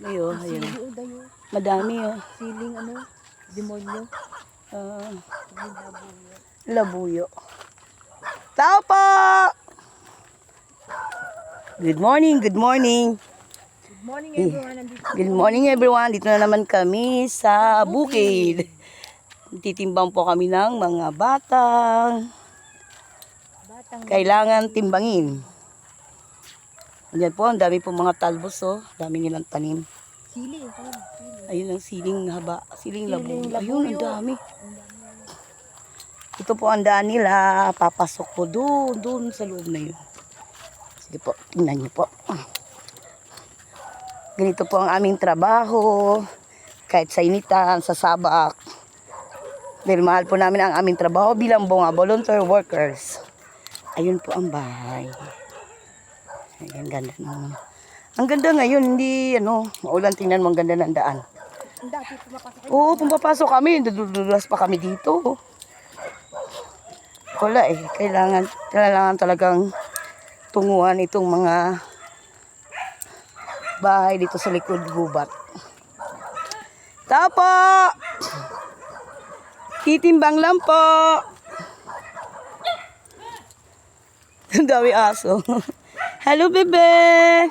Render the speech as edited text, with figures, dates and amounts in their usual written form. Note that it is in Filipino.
Ayo, ayun. Sili o dayo. Madami oh. Siling ano, demonyo. Ah, Labuyo. labuyo. Tao po! Good morning, good morning. Good morning everyone. Nandito Good morning everyone. Dito na naman kami sa bukid. Titimbang po kami ng mga batang kailangan timbangin. Ayan po, ang dami po mga talbos oh. Dami nilang tanim. sili. Ayun ang siling haba, siling labuyo. labuyo. Ayun, ang dami. Ito po ang daan nila. Papasok po doon sa loob na yun. Sige po, tingnan niyo po. Ganito po ang aming trabaho. Kahit sa initan, sa sabak. Dahil mahal po namin ang aming trabaho bilang mga volunteer workers. Ayun po ang bahay. Ayan, ganda naman. Ang ganda ngayon, hindi maulan, tingnan mo ang ganda ng daan. Dati pumapasok. Oo, pumapasok kami, dudulas pa kami dito. Wala kailangan talagang tunguhan itong mga bahay dito sa likod gubat. Tapo! Titimbang lang po. Ang dami aso. Hello, bebe!